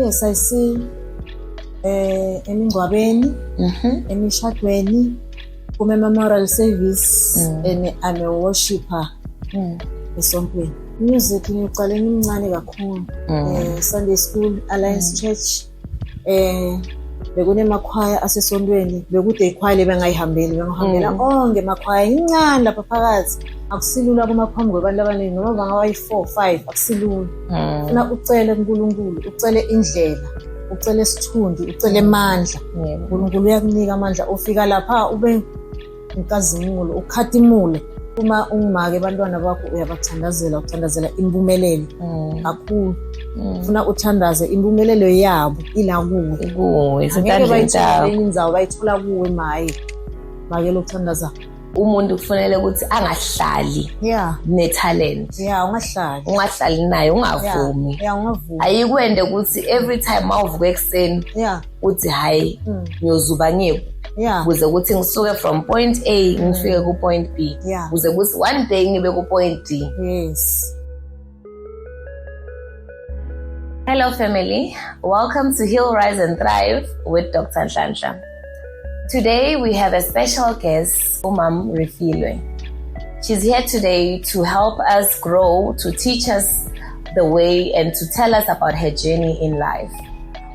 Yes, I see emingcwabeni, emishadweni, kume-memorial service, and I'm a worshipper esontweni. Music ngiqale ngimncane kakhulu. Sunday School, Alliance Church. Bekunemakhwaya asesontweni, bekude ikhwaya lebengayihambeli, bengihambela onke emakhwaya incane lapha phakathi. Akusilula kumaphambi kwabantu abaningi noma bangabayi-4, 5, akusilula. Funa ucele kuNkulunkulu, ucele indlela, ucele isithundi, ucele amandla. uNkulunkulu uyakunika amandla ofika lapha ube inkazimulo, ukhadimule. Uma ungumake abantwana bakho uyabathandazela, uthandazela impumelelo kakhulu. Funa uthandaze impumelelo yabo ila kuwe. Ngeke bayithola indzawo bayithola kuwe maye. Make lokuthandaza. Umuntu kufanele ukuthi angahlali ne-talent. Ungahlali naye, ungavumi. Ayikwende ukuthi every time mawuvuka ekuseni uthi hayi ngiyozuba ngiphi. Kuze ukuthi ngisuke from point A ngifike ku point B. Kuze ukuthi one day ngibe ku point D. Yes. Hello family, welcome to Heal, Rise and Thrive with Dr. Nhlanhla. Today we have a special guest, Umam Refilwe. She's here today to help us grow, to teach us the way and to tell us about her journey in life.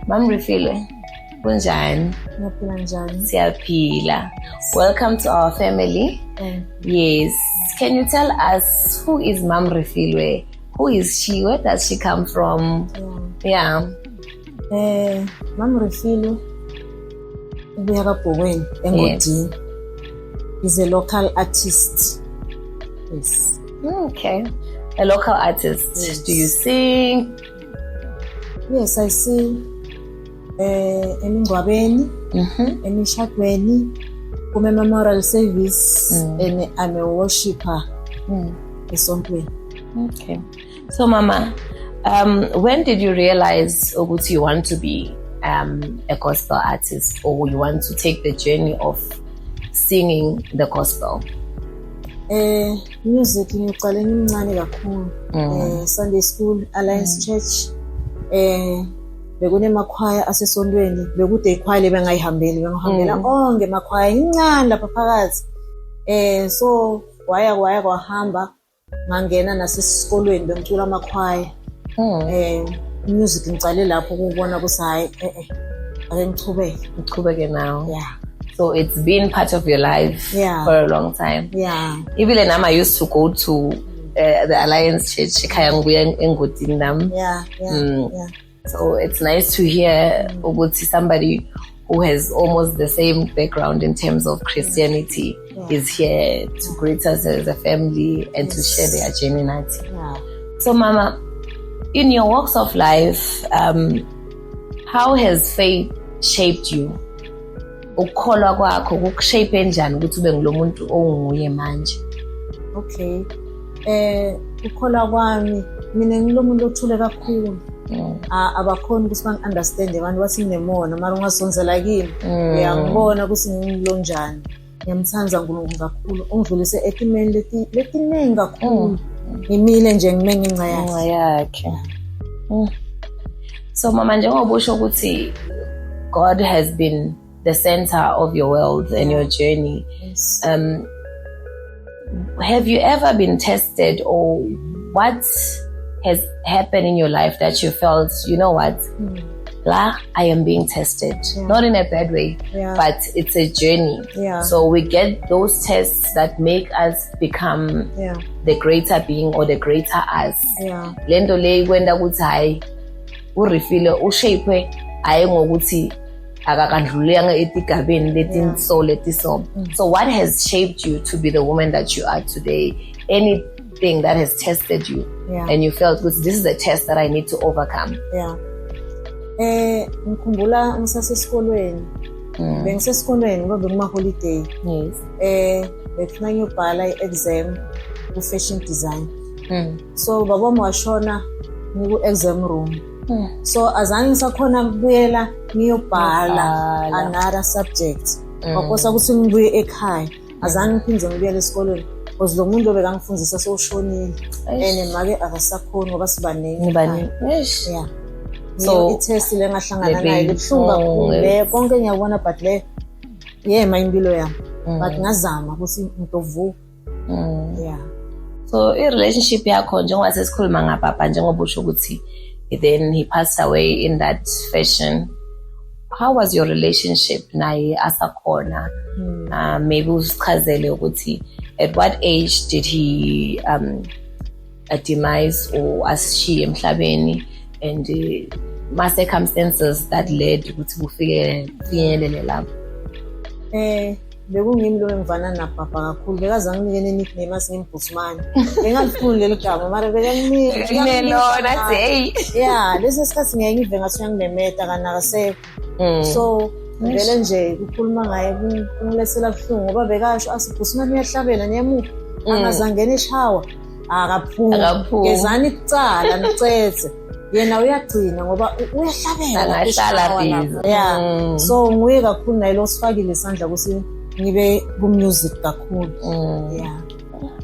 Mam Refilwe, kunjani? Siyaphila. Welcome to our family. Yes. Can you tell us who is Mam Refilwe? Who is she? Where does she come from? Mam Refilwe Engodini. He's a local artist. Yes. Okay. A local artist. Yes. Do you sing? Yes, I sing. Emingcwabeni, emishadweni, kume-memorial service, and I'm a worshipper esontweni. Okay. So Mama, when did you realize ukuthi you want to be a gospel artist, or you want to take the journey of singing the gospel? Music ngiqale ngimncane kakhulu. Sunday School, Alliance Church. Bekunemakhwaya asesontweni, bekude ikhwaya lebengayihambeli, bengihambela onke emakhwaya incane lapha phakathi. So kwahamba ngangena nasesikolweni bengicula amakhwaya. Music ngicale lapho ukubona ukuthi hayi ake ngichubeke now. So it's been part of your life for a long time. Even when I used to go to the Alliance Church, ekhaya ngibuya engodini nami. So it's nice to hear ukuthi somebody who has almost the same background in terms of Christianity is here to greet us as a family and to share their journey. So Mama, in your walks of life, how has faith shaped you? Ukholwa kwakho kukushape njani ukuthi ube ngulo muntu onguye manje? Okay. Ukholwa kwami mina ngilomuntu othule kakhulu. Abakhona ukuthi bangi-understand abantu bathi nginemona mara ungasonzela kimi uyangibona ukuthi ngingilo njani. Ngiyamthanza uNkulunkulu kakhulu ungidlulise etimeni letiningi kakhulu. Ngimile nje ngime ngenxa yakhe. So Mama, njengoba usho ukuthi God has been the center of your world and your journey. Have you ever been tested, or what has happened in your life that you felt, you know what, I am being tested? Not in a bad way, but it's a journey. So we get those tests that make us become the greater being or the greater us. Lento le kwenda ukuthi hayi uRefilwe ushape hayi ngokuthi akakandlulanga etigabeni letiso. So what has shaped you to be the woman that you are today? Anything that has tested you and you felt this is a test that I need to overcome? Ngikhumbula ngisasesikolweni. Bengisesikolweni ngoba bekuma-holiday. Befuna ngiyobhala i-exam ku-fashion design. So babami washona ngiku-exam room. So azange ngisakhona kubuyela ngiyobhala another subject. Kwakosa ukuthi ngibuye ekhaya. Azange ngiphinde ngibuyele esikolweni. Because lo muntu bekangifundzisa sewushonile. And make akasakhona ngoba sibaningi. so i-test le ngahlangana nayo libuhlungu kakhulu le konke ngiyabona but le yema impilo yami but ngazama ukuthi ngizovuka yeah. So i-relationship yakho njengoba sesikhuluma ngapapa njengoba usho ukuthi then he passed away in that fashion. How was your relationship naye asakhona? Maybe usichazele ukuthi at what age did he demise or asishiye emhlabeni and ma circumstances that led ukuthi kufinyelele lapho? Bekungimi lo engivana napapa kakhulu bekaze anginike nickname asingimBhusmane bengalifuni lelo gama mara bekanginika lona hey yeah lesi sikhathi ngiyangive ngathi uyanginemeta kanakasekho so vele nje ukukhuluma ngaye kungilesela buhlungu ngoba bekasho asiBhusmane uyahlabela nyemuva angazangena eshawa akaphumi gezani icala nicethe yena uyagcina ngoba uyahlabela angahlala yeah so nguye kakhulu naye lo sifakile isandla kusi ngibe ku-music kakhulu yeah.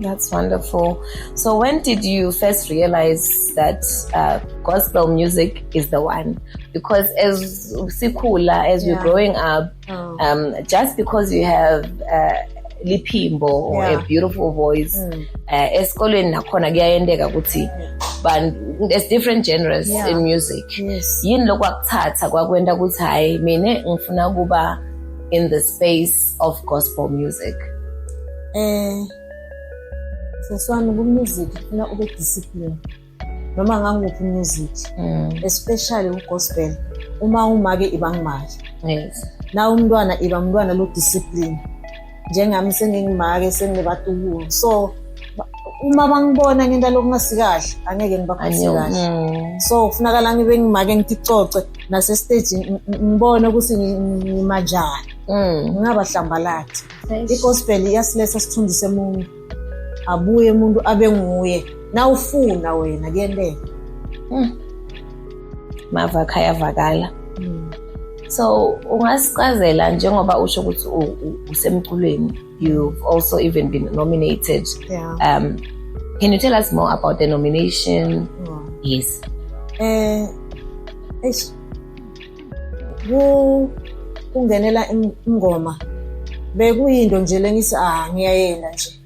That's wonderful. So when did you first realize that gospel music is the one? Because as we're growing up, just because you have liphimbo or a beautiful voice, esikolweni nakhona kuyayendeka ukuthi there's different genres in music. Yini lokho akuthatha kwakwenda ukuthi hayi mina ngifuna kuba in the space of gospel music? Seswami ku-music ufuna ube discipline noma nganguphi music especially u-gospel uma-ke iba ngimake na umntwana iba mntwana lo discipline njengami sengingimake sengibatukulo so uma bangibona ngento lokungasikahle angeke ngibakhosi kahle so kufunakala ngibe ngimake ngiticoce nase-stage ngibone ukuthi ngimanjani ngingabahlambalati i-gospel iyasiletha sithunzi semuntu abuye umuntu abe nguye na ufuna wena kuyendeka mava khayavakala. So ungasichazela njengoba usho ukuthi usemculweni, you've also even been nominated. Can you tell us more about the nomination? Yes. Kungenela ingoma bekuyinto nje lengisi ngiyayela nje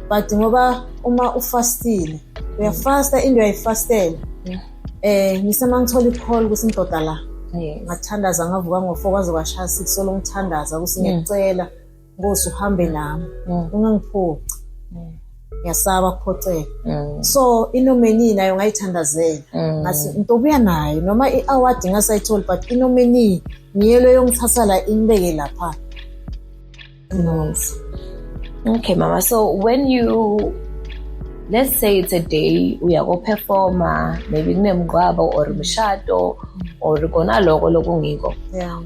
but ngoba uma ufastile uyafasta into uyayifastela ngisema ngithola i-call kusindoda la ngathandaza ngavuka ngo4 kwaze kwashaya 6 solo ngithandaza ukuthi ngiyacela ngosi uhambe nami ungangiphoci ngiyasaba ukuphoxeka so inomeni nayo ngayithandazela ngathi ntobuya nayo noma i-award ngasayithola but inomeni ngiyelo yongithatha la ingibeke lapha. Okay, Mama. So when you, let's say it's a day, we are going to perform, maybe nemgwabo or mshado or gona logo ngiko.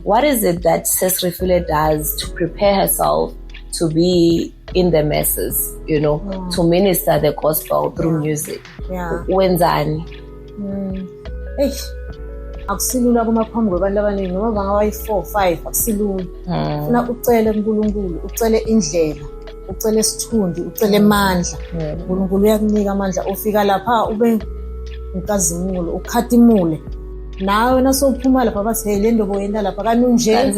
What is it that Sesrifile does to prepare herself to be in the masses, you know, to minister the gospel through music? Wenzani? Akusilula kumaphambi kwabantu abaningi noma bangabayi 4 5 akusilula ufuna ucele uNkulunkulu ucele indlela ucele isithundi ucele amandla uNkulunkulu uyakunika amandla ufika lapha ube inkazimulo ukhatimule nawe nasophuma lapha bathi hey lento boyenda lapha kanunje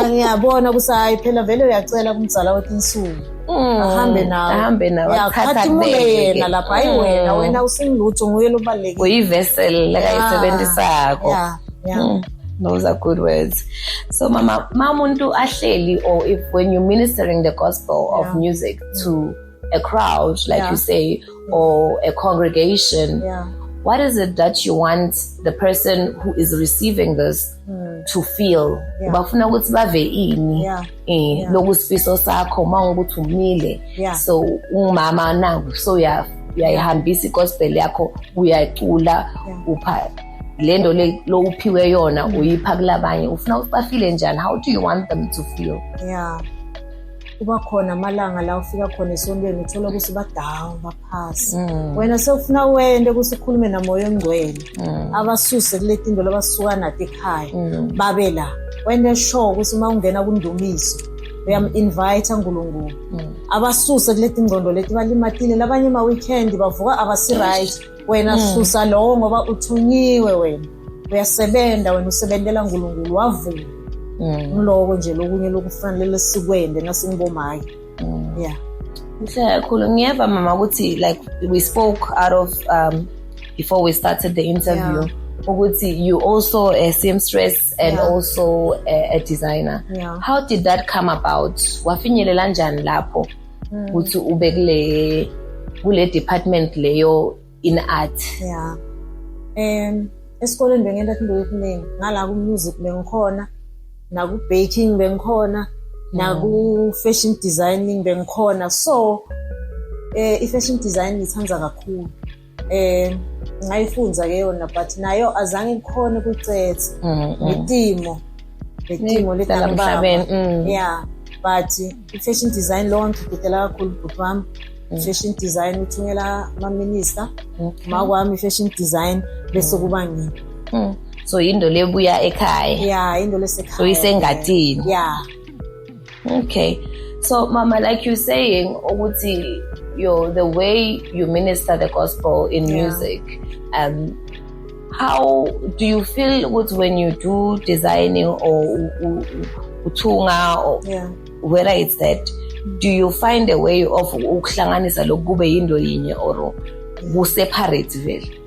ngiyabona kusayi phela vele uyacela kumzala wethi insuku ahambe nawe yakhatimule yena lapha hayi wena usingilutho nguye lobalekile uyivessel lakayisebenzisako. Those are good words. So mama umuntu ahleli, or if when you're ministering the gospel of music to a crowd like you say or a congregation, what is it that you want the person who is receiving this to feel? Bafuna ukuthi bave ini lokusifiso sakho mawukuthi umile so umama nangu so uyayihambisa igospel yakho uyacula upha lendo lo uphiwe yona uyipha kulabanye ufuna ukuthi bafile njani? How do you want them to feel? Kuba khona amalanga la ufika khona esontweni uthola ukuthi badown baphasi wena sewufuna wende ukuthi ukhulume namoya ongcwele abasuse kuleti into labasuka nathi ekhaya babe la wende sure ukuthi uma ungena kundumiso uyam-invite uNkulunkulu abasuse kuleti ingcondo leti balimatile labanye ma weekend bavuka abasi right wena susa lowo ngoba uthunyiwe wena uyasebenza wena usebenzela uNkulunkulu wavuma ngiloko nje lokunye lokufanele sikwende nasingibomayo yeah Kuhle kakhulu ngiyeva mama ukuthi like we spoke out of before we started the interview ukuthi you also a seamstress and also a designer. How did that come about? Wafinyelela njani lapho ukuthi ube kule department leyo in art? Esikoleni bengenda into eziningi ngala ku music bengikhona na ku baking bengikhona na ku fashion designing bengikhona so I fashion design ngithanda kakhulu ngayifunza ke yona but nayo azange ngikhona ukucetha ngetimo letangibaba yeah but fashion design lo ngikhetela kakhulu but wami fashion design uthungela ama minister makwami fashion design bese kuba ngini so into lebuya ekhaya yeah into lesekhaya so isengatini yeah okay so mama like you saying ukuthi the way you minister the gospel in music how do you feel when you do designing or uthunga or whether it's that do you find a way of ukuhlanganisa lokube into yinye or separate vele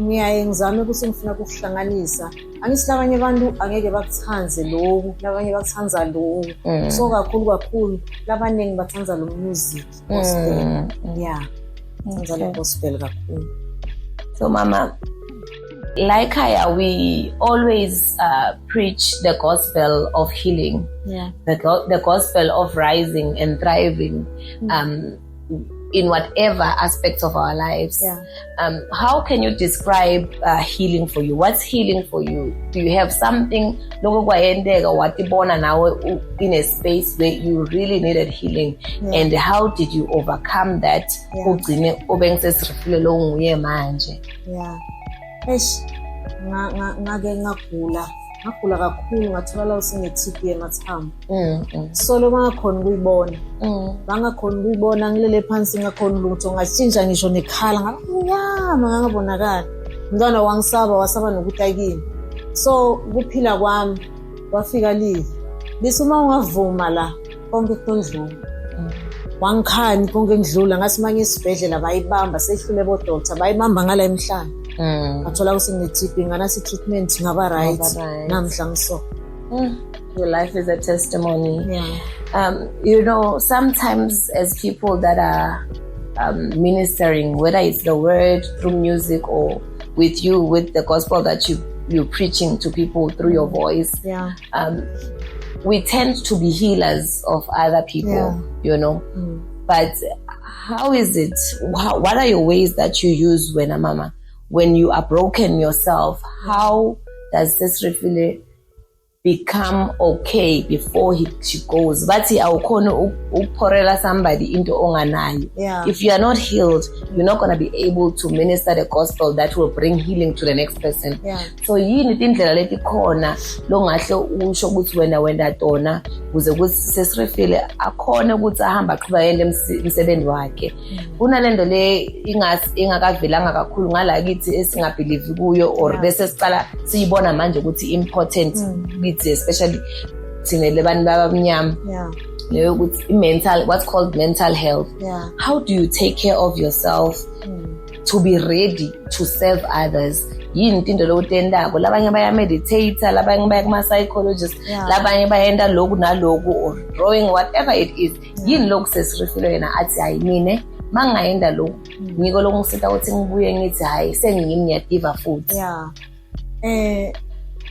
ngiyaye ngizame ukuthi ngifuna ukuhlanganisa angithi abanye abantu angeke bakuthanze lokhu labanye bakuthanza lokhu so kakhulu labanengi bathanza lo music gospel yeah bathanza le gospel kakhulu so mama like we always preach the gospel of healing the gospel of rising and thriving in whatever aspects of our lives. How can you describe healing for you? What's healing for you? Do you have something in a space where you really needed healing? And how did you overcome that? ngagula kakhulu ngathola usine-TB emathambo so lo bangakhona ukuyibona bangakhona ukuyibona ngilele phansi ngakhona lutho ngatshintsha ngisho nekhala nganyama ngangabonakala umntwana wangisaba wasaba nokutakini so ukuphila kwami wafika lisi uma ungavuma la konke kudlula wangikhani konke ngidlula ngathi manje isibhedlela bayibamba sehlule bodoctor bayibamba ngala emhlanje athola usine-TB nganasi treatment ngaba right namhla ngiso your life is a testimony sometimes as people that are ministering whether it's the word through music or with you with the gospel that you're preaching to people through your voice we tend to be healers of other people but how is it what are your ways that you use when you are broken yourself, how does this really become okay before she goes? But somebody into onganayo. If you are not healed, you're not going to be able to minister the gospel that will bring healing to the next person. So yini tindlela letikhona longahle usho ukuthi wena tona ukuze ukuthi sesirefile akhona ukuthi ahamba aqhubeka yende umsebenzi wakhe. Kunalento le ingakavelanga kakhulu ngala kithi esingabelieve kuyo or bese sicala siyibona manje ukuthi important especially thina abantu abamnyama leyo ukuthi what's called mental health. How do you take care of yourself to be ready to serve others? Yini into lokutendako labanye baya meditate labanye baya kuma psychologist labanye bayenda lokhu naloku or drawing whatever it is yini lokhu sesirefile yena athi ayimine mangayenda lokhu ngiko lokungisita ukuthi ngibuye ngithi hayi sengiyimi ngiyadiva futhi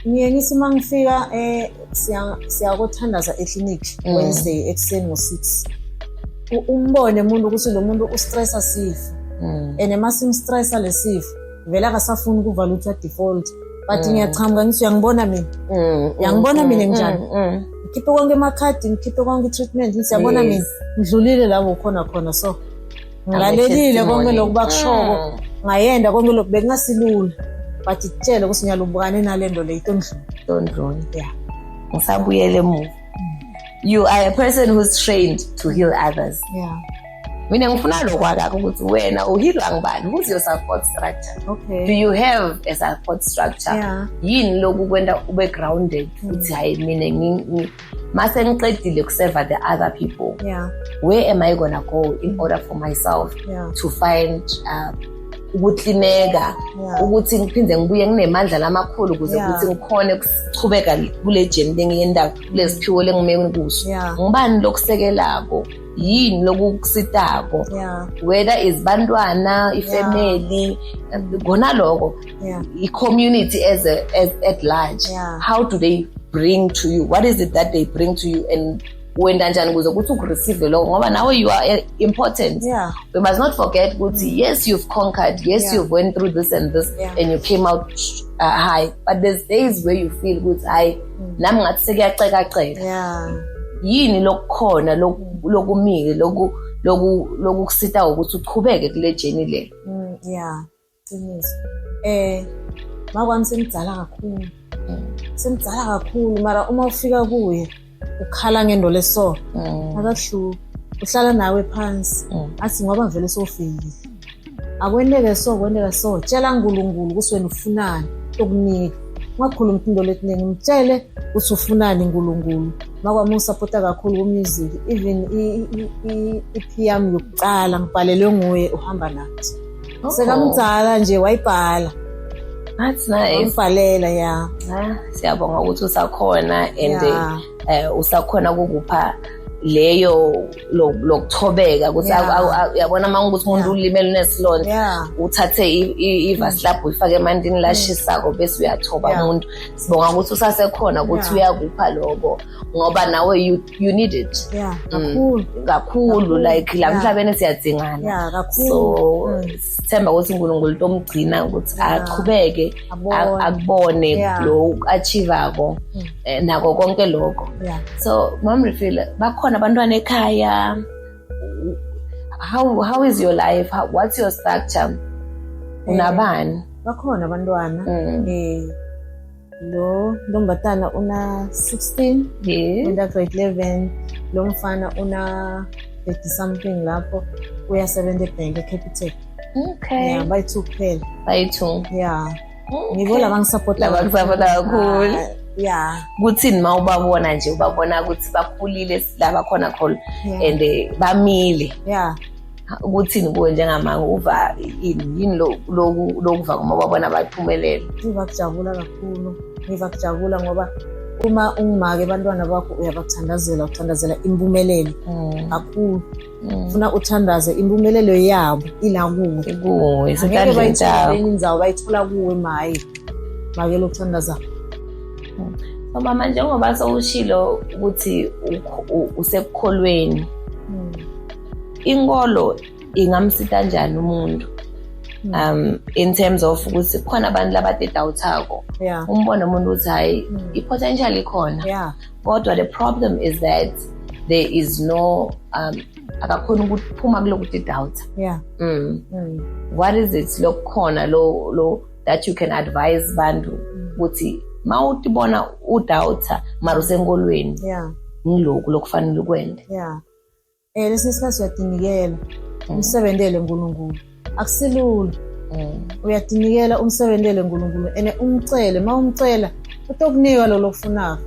ngiye ngithi mangifika siyakuthandaza eclinic Wednesday ekseni ngo6 umbone umuntu ukuthi lo muntu ustressa sifo and masimstressa lesifo vele akasafuni ukuvala ukuthi default but ngiyachamuka ngithi uyangibona mina uyangibona mina njani ngikhiphe konke emakhadi ngikhiphe konke treatment ngithi yabona mina ngidlulile lapho khona so ngilalelile konke lokubakushoko ngayenda konke lokhu bekungasilula but itshela ukuthi ngiyalubukane nalendo le don't ngisabuyele emuva. You are a person who's trained to heal others. mina ngifuna lokwakho ukuthi wena uhilwa ngibani, who's your support structure? Okay. Do you have a support structure? Yini lokhu kwenda ube grounded ukuthi hayi mina mase ngiqedile kuserve the other people, where am I gonna go in order for myself to find ukutlineka, ukuthi ngiphinde ngibuye nginemandla lamakhulu ukuze ukuthi ngikhone ukuchubeka kule journey engiyenda kulesiphiwo lengimeke kuso. Ngibani lokusekelako, yini lokukusitako, whether is bantwana, ifamily, ngona lokho, i-community at large, how do they bring to you, what is it that they bring to you, and wenda njani kuze ukuthi ukureceive lokho, ngoba nawe you are important. We must not forget ukuthi yes, you've conquered, yes, you've went through this and this, and you came out high, but there's days where you feel ukuthi hayi nami ngathi sekuyaceka. Yini lokukhona lokumike lokusita ukuthi uqhubeke kule journey le? Qiniso. Makwami semdala kakhulu, mara uma ufika kuye ukhala ngendolo so akakuhluki, uhlala nawe phansi athi ngoba vele sofikile akwendeke so tshela uNkulunkulu ukuthi wena ufunani ukunika. Ungakhuluma into letiningi, mtshele ukuthi ufunani uNkulunkulu. Makwami usupporta kakhulu ku-music, even i-EP yami yokuqala ngibhalelwe nguye, uhamba nathi. Sekamdala nje wayibhala. That's nice. Ngibhalela siyabonga ukuthi usakhona and usakhona ukupha leyo lokuthobeka ukuthi uyabona mangukuthi umuntu ulimele nesilonda uthathe ivasi lapho uyifake emandini lashisako bese uyathoba umuntu. Sibonga ukuthi usasekhona ukuthi uyakupha lokho ngoba nawe you need it. Kakhulu like la emhlabeni siyadzingana. So sithemba ukuthi uNkulunkulu tomgcina ukuthi aqhubeke akubone lo achievako nako konke lokho. So Mom Refilwe, bakhona abantwana ekhaya, how is your life? What's your structure? Unabani? Bakhona abantwana. Lo ntombatana una 16, enda grade 11, lo mfana una 30 something lapho uya 70 bank eCapitec. Okay. Bayi-2 kuphela. Bayi-2. Ngibo labangisupporta kakhulu. Kuthini ma ubabona nje, ubabona ukuthi bakhulile laba khona khona and bamile. Kuthini kuwe njengamanga uva yini lokuva uma ubabona baphumelela? Ngiva kujabula ngoba uma ungimake abantwana bakho uthandazela impumelelo kakhulu. Ufuna uthandaze impumelelo yabo ila kuwe. Ngeke bayithola bayithola kuwe make lokuthandaza. So mama, njengoba sowushilo ukuthi usebukholweni, inkolo ingamsita kanjani umuntu in terms of ukuthi khona abantu labadidawuthako, umbona umuntu ukuthi hayi i-potential ikhona, kodwa the problem is that there is no akakhona ukuphuma kuloku didawutha. What is it lokukhona lo that you can advise bantu ukuthi ma utibona udawutha mara usenkolweni ngilokhu lokufanele ukwende? Lesinye isikhathi uyadinikela umsebenzele uNkulunkulu, akusilula. Uyadinikela umsebenzele uNkulunkulu ene umcele, ma umcela utokunika lo lokufunako.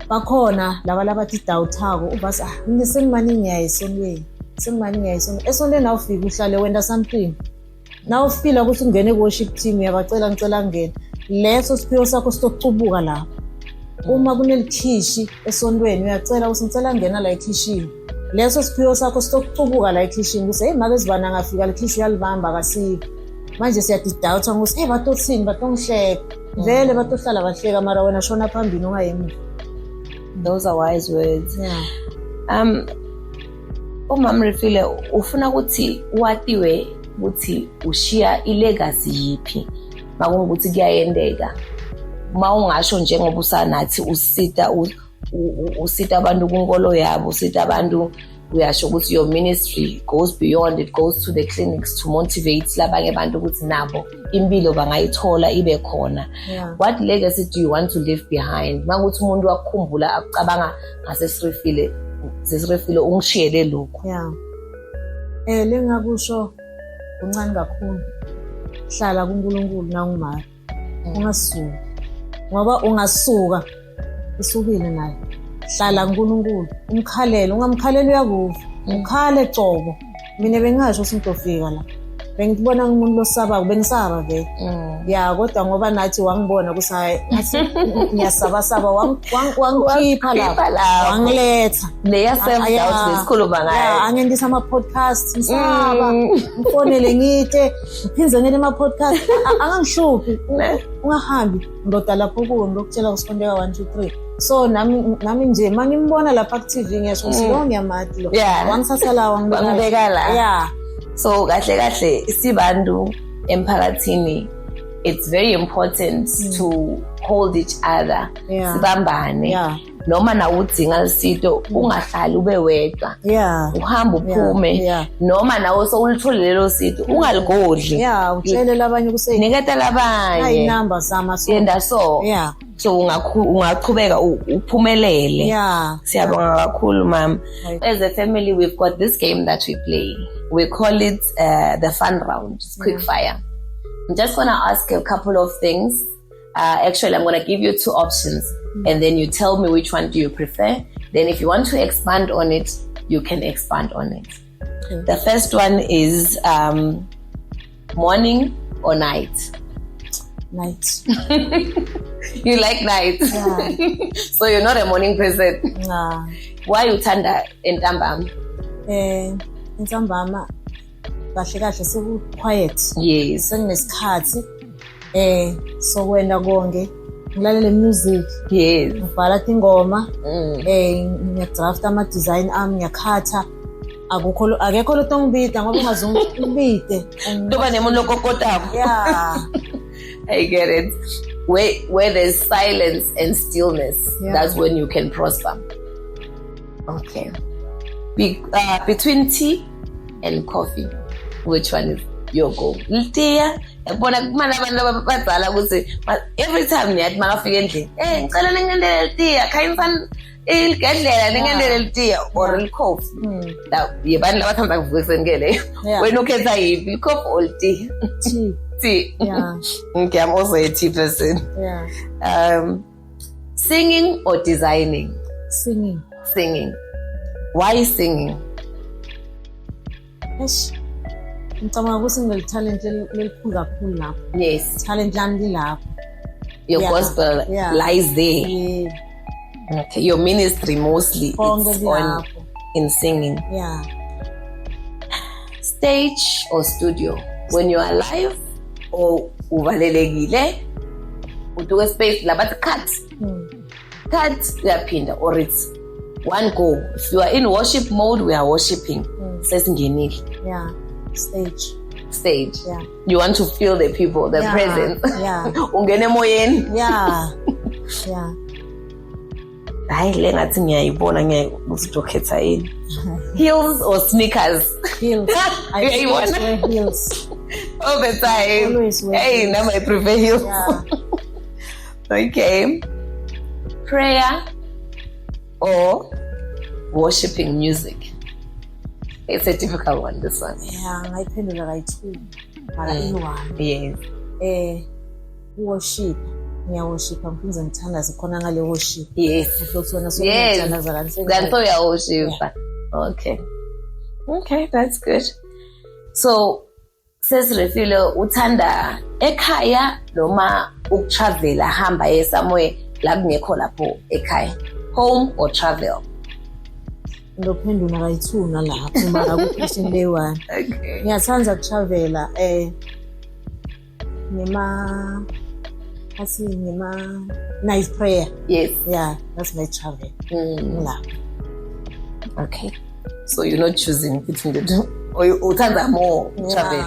Bakhona laba labathi dawuthako ubasi mina sengimani ngiyayi esonweni, esonweni awufika uhlale wenda something. Now ufila ukuthi ungene ku-worship team uyabacela ngicela ngene, leso siphiwo sakho sitokucubuka lapho. Uma kunelikhishi esontweni uyacela ukuthi ngicela ngena la ekhishini, leso siphiwo sakho sitokucubuka la ekhishini ukuthi hey make zibana ngafika likhishi uyalibamba akasiphi. Manje siyadidawutha ngokuthi batothini batongihleka, vele batohlala bahleka mara wena shona phambili ungayemuva. Those are wise words. Mom Refilwe, ufuna ukuthi watiwe ukuthi ushiya ilegacy yiphi makungukuthi kuyayendeka, ma ungasho njengoba usanathi usita abantu kunkolo yabo, usita abantu, uyasho ukuthi your ministry goes beyond, it goes to the clinics to motivate labanye abantu ukuthi nabo impilo bangayithola ibe khona. What legacy do you want to leave behind? Makuthi umuntu wakukhumbula akucabanga ngaseSirifile ungishiyele lokho. Lengakusho kuncane kakhulu. Hlala kuNkulunkulu na ungumali. Ungasuka. Ngoba ungasuka isukile naye. Hlala kuNkulunkulu. Umkhalele, ungamkhaleli uyakuva. Ukhale cobo. Mina bengasho ukuthi ngizofika la. Bengibona umuntu losaba, bengisaba vele. Ya kodwa ngoba nathi wangibona kusaye ngathi ngiyasaba wangikhipha lapha. Wangiletha. Leya self doubt lesikhuluma ngayo. Ya angendisa ama podcast ngisaba. Ngifonele ngithe ngiphinze ngene ama podcast angangihluphi. Ungahambi ndoda lapho kuwe ngokutshela uSikondeka 1 2 3. So nami nje mangimbona lapha ku TV ngiyasho lo ngiyamati lo. Wangithatha la wangibeka la. Yeah. So kahle sibantu emphakathini, it's very important to hold each other. Sibambane. Noma na udzinga lisito ungahlali ube wedwa. Uhamba uphume. Noma nawe sowulithole lelo sito ungaligodli. Utshele labanye kuse niketa labanye. Hayi number sama so. Yenda so. So ungaqhubeka uphumelele. Siyabonga kakhulu mama. As a family we've got this game that we play. We call it the fun round. It's quick fire. I'm just going to ask a couple of things. Actually, I'm going to give you 2 options and then you tell me which one do you prefer. Then if you want to expand on it, you can expand on it. The first one is morning or night? Night. You like night? So you're not a morning person? Nah. Why you tanda entambama? Entambama kahle seku quiet. Yes. Sekunesikhathi so kwenda konke ngilalela music. Yes. Ngibhala ingoma ngiyadraft ama design ami ngiyakhatha akekho lo tongibida ngoba ungazungibide kuba nemuntu lokokotako. I get it. Where there's silence and stillness, that's when you can prosper. Okay. Between tea and coffee, which one is your goal? Tea. Every time niyathi makafika endlini ngicela ningendele tea khayinsan ilgedlela ningendele tea or coffee. Yebantu labathanda kuvuka ekuseni ke leyo. Wena ukhetha yiphi, i-coffee or tea? Tea. Okay, I'm also a tea person. Singing or designing? Singing. Why singing? Ngicabanga ukuthi nginetalent lelikhulu kakhulu lapho. Yes. Talent lami lilapho. Your gospel lies there. Okay. Your ministry mostly is in singing. Stage or studio? When you are live or uvalelekile, uduke space labathi cut uyaphinda, or it's one go. If you are in worship mode, we are worshiping. Sesingenile. Stage. You want to feel the people, the presence. Ungene moyeni. Hayi lengathi ngiyayibona ngiyakuzokhetha yini. Heels or sneakers? Heels. I always wear heels. All the time. Always wear heels. Now I prefer heels. Okay. Prayer or worshiping music? It's a difficult one, this one. Ngayiphendula kayi-2 mara i-1. Yes. Worship. Ngiyawoshipa ngiphinde ngithandaze khona ngale worship. Yes. Uhlotshona ngithandaza kanti uyawoshipa. Okay, that's good. So sesirefile uthanda ekhaya noma ukutravela hamba ye somewhere la kungekho lapho ekhaya? Home or travel? Ngophendula kayi-2 nalapho mara ku-question le-1. Okay. Ngiyathanda ukutravela night prayer. Yes. That's my travel. Okay. So you're not choosing between the two? Or you uthanda more travel?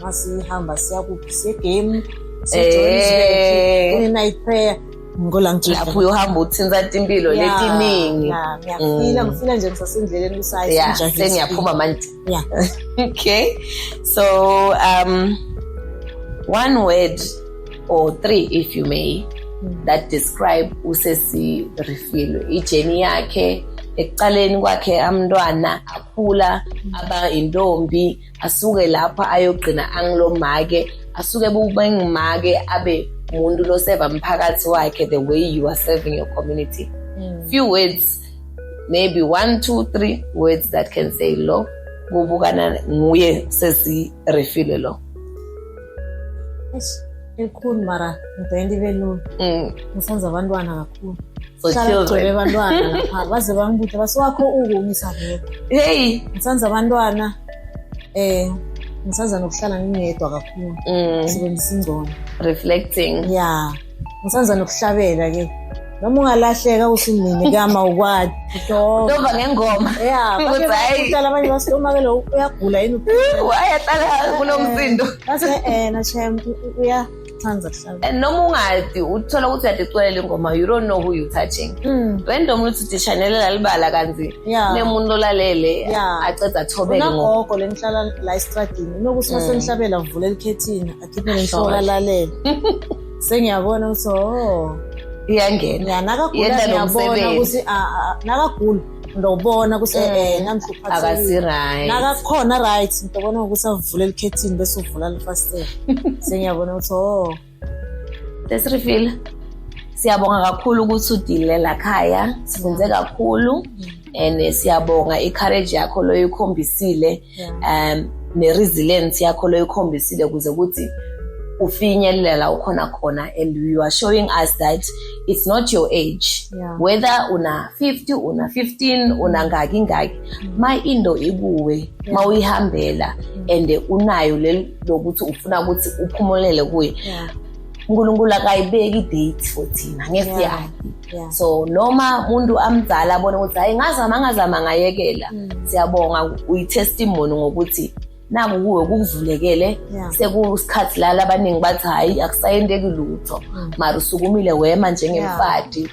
Masihamba siya kuphi siye-game siye-Johannesburg night prayer ngola lapho uhamba uthinza impilo letiningi. Ngifila nje ngisasendleleni kusayi sengiyaphuma manje. Okay. So one word or 3 if you may that describe uSesi Refilwe, ijeni yakhe, ekuqaleni kwakhe amntwana akhula aba intombi asuke lapha ayogqina angilomake asuke bubengimake abe umuntu lo serve umphakathi wakhe the way you are serving your community. Few words, maybe 1, 2, 3 words that can say lo kubukana nguye sesi refile lo. Ekhulu mara ngibhendi belula. Ngisenza abantwana kakhulu. So children abantwana lapha baze bangibuze basiwakho ukungisa lokho. Hey, ngisenza abantwana ngisenza nokuhlala ngingedwa kakhulu. Sibenzisa ingcono. Reflecting. Yeah. Ngisenza nokuhlabela ke. Noma ungalahleka usimini kama ukwadi. Noma ngengoma. Yeah, bathi abanye basitoma ke lo uyagula yini wayaqala kunomsindo. Base na chem uyathanza kuhlala. Noma ungadi uthola ukuthi uyadicwela ingoma you don't know who you touching. Wendo umuntu uthi shanelela libala kanzi nemuntu olalele aceda thobeke ngogogo lenhlala la estradini nokuthi masenhlabela vule likhethini akhiphe lenhloka lalela. Sengiyabona ukuthi iyangena nakagula ngiyabona ukuthi nakagula ndobona ukuthi namhlupha akasiright nakakhona right ndobona ukuthi avule likhethini bese uvula lifastela. Sengiyabona ukuthi Desirefile siyabonga kakhulu ukuthi udilela khaya sibenze kakhulu and siyabonga icourage yakho loyikhombisile ne-resilience yakho loyikhombisile kuze ukuthi ufinyelela la ukhona khona and you are showing us that it's not your age whether una 50 una 15 una ngaki my into ikuwe mawuyihambela and unayo lokuthi ufuna ukuthi uphumulele kuye uNkulunkulu akayibeki idate for thina ngesiyazi so noma umuntu amdala abone ukuthi hayi ngazama ngayekela siyabonga uyitestimony ngokuthi naku kuwe kuvulekele sekusikhathi la abaningi bathi hayi akusayendeki lutho mara usukumile wema njengemfati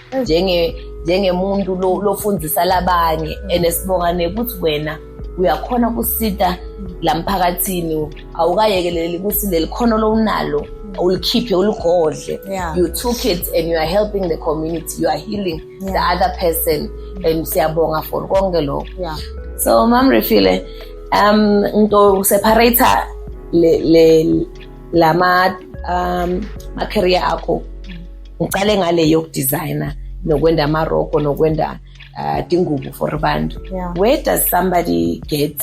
njengemuntu lofundisa labanye enesibonga ukuthi wena uyakhona kusita lamphakathini awukayekeleli ukuthi lelikhono lonalo ulikhiphe uligodle. You took it and you are helping the community, you are healing the other person and siyabonga for konke lokho. So Mam Refile ngito separator lama career akho ngicale ngale yokudesigner nokwenda amaroko nokwenda tingubo for abantu. Where does somebody get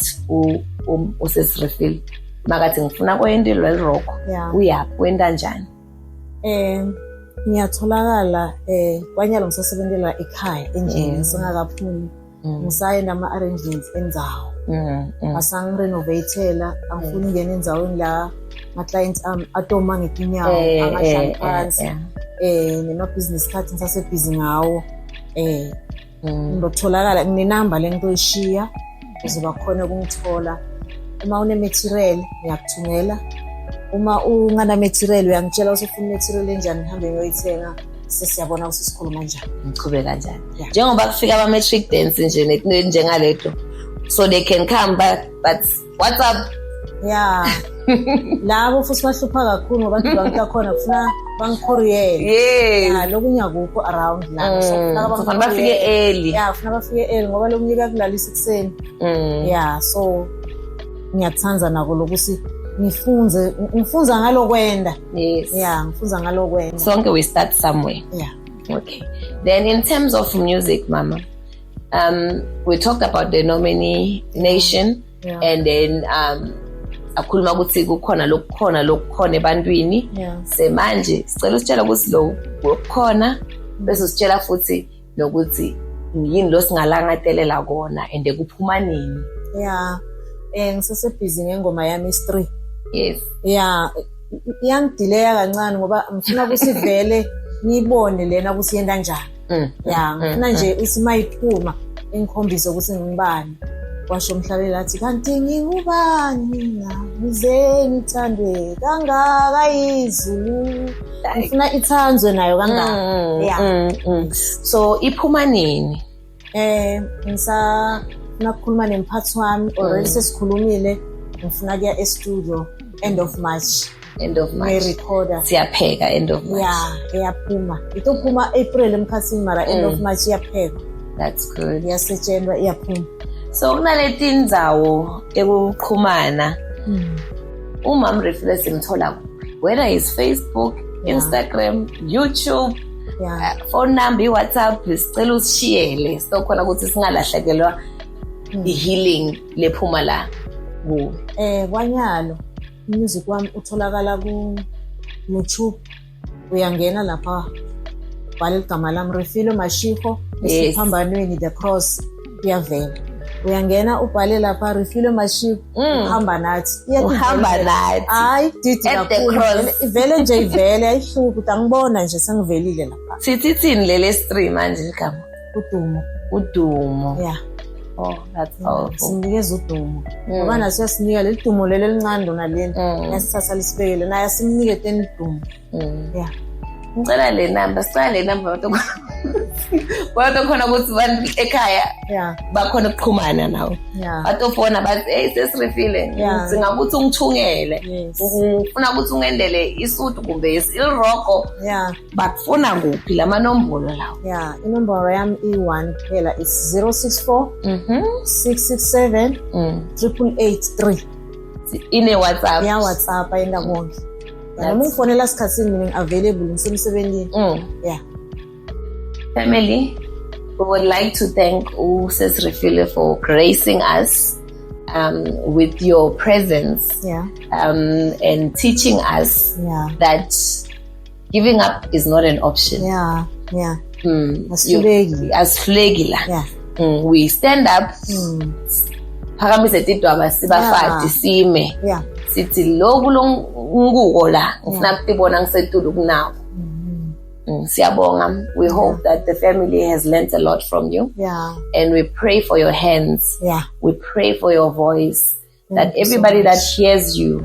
usesirefile makathi ngifuna kwenda leliroko uyaphi wenda njani? Ngiyatholakala kwanyalo ngisasebenzela ekhaya endlini singakaphumi ngisayenda ama-arrangements endzawo asangirenovatela angifuni ngene endzaweni la ma-clients atoma ngetinyawo angadlali phansi nema-business card ngisasebhizi ngawo ngizotholakala nginenamba le ngitoyishiya ukuze bakhona ukungithola. Uma une-material ngiyakuthungela, uma ungana-material uyangitshela ukuthi ufuna i-material enjani ngihambe ngiyoyithenga sesiyabona ukuthi sikhuluma njani ngichube kanjani njengoba kufika ama-matric dance nje njengaleto so they can come back but what's up labo futhi bahlupha kakhulu ngoba abantu bangikhona kufuna bangikhoriyele lokunye akukho around la kufuna bafike early kufuna bafike early ngoba lokunyika kulalisa ekuseni so ngiyathanza nako lokuthi ngifunza ngalokwenda ngifunza ngalokwenda sonke we start somewhere okay then in terms of music mama we talked about the nomination and then akhuluma ukuthi kukhona lokukhona ebantwini semanje sicela usitshela ukuthi lo kukhona bese usitshela futhi nokuthi yini lo singalangatelela kona and kuphuma nini. Ngisasebhizi ngengoma yami i-3 iyangidileya kancane ngoba ngifuna ukuthi vele ngiyibone lena ukuthi yenda njani ngifuna nje ukuthi mayiphuma ingikhombise ukuthi ngibani. Washo Mhlabela athi kanti ngingubani mina ngize ngithandwe kangaka izulu ngifuna ithanzwe nayo kangaka so iphuma nini? Ngifuna ukukhuluma nemphathi wami already sesikhulumile ngifuna kuya e-studio end of March recorder siyapheka end of March iyaphuma itophuma April emkhathini mara end of March iyapheka That's good. Iyasetshenzwa iyaphuma. So kunaleti ndzawo ekuqhumana. Umam Refilwe simthola kuphi? Whether is Facebook, Instagram, YouTube, phone number, WhatsApp, sicela usishiyele so khona ukuthi singalahlekelwa i-healing lephuma la kuwe. Kwanyalo music wami utholakala ku YouTube. Uyangena lapha bhala igama lami Refilwe Mashego esiphambanweni The Cross iyavela. Uyangena ubhale lapha Refilwe Mashego uhamba nathi. Uhamba nathi. Hayi didi kakhulu. Ivele nje ivele ayihluphi ukuthi angibona nje sengivelile lapha. Sithini lele stream manje igama? Udumo. Yeah. Oh, that's powerful. Sinikeza udumo. Ngoba naso yasinika leli dumo leli elincane lona leni. Yasithatha lisibekele naye simnike teni dumo. Yeah. Ngicela le number, sicela le number wathi khona ukuthi abantu ekhaya bakhona ukuxhumana nawe. Batofona bathi hey sesirefile ngidinga ukuthi ungithungele. Ufuna ukuthi ungendele isudu kumbe ilrogo. Bakufuna kuphi lama nombolo lawo? Inombolo yami i1 phela is 064 667 8883. Ine WhatsApp. WhatsApp ayenda konke. Noma ungifonela sikhatsini mina available ngisemsebenzini. Family, we would like to thank Sis Refilwe for gracing us with your presence and teaching us that giving up is not an option. As flegila. We stand up. Phakamise tidwaba sibafati sime. Sithi loku longuko la ngifuna ukubona ngisetulu kunawo. Siyabonga. We hope that the family has learned a lot from you. And we pray for your hands. We pray for your voice. That everybody that hears you,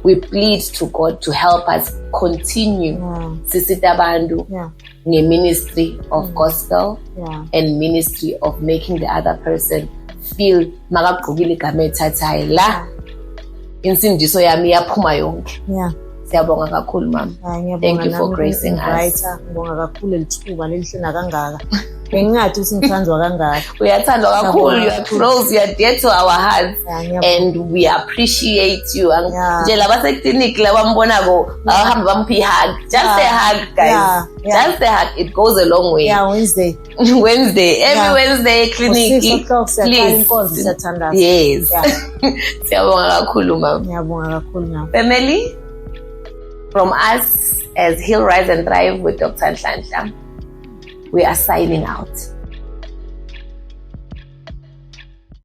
we plead to God to help us continue Sisitabandu ministry of gospel and ministry of making the other person feel makagqokile igama ethathayo la insindiso yami yaphuma yonke. Siyabonga kakhulu mama. Thank you for gracing us. Ngibonga kakhulu elithuba lelihlena kangaka. Bengingathi usingithandwa kangaka. Uyathandwa kakhulu. You are close, you are dear to our hearts. And we appreciate you. Nje laba seclinic labambonako bahamba bamphi hug. Just a hug guys. Just a hug. It goes a long way. Wednesday. Every Wednesday clinic. 6 o'clock please. Yes. Siyabonga kakhulu mama. Ngiyabonga kakhulu mama. Family, from us as Heal, Rise and Thrive with Dr. Nhlanhla, we are signing out.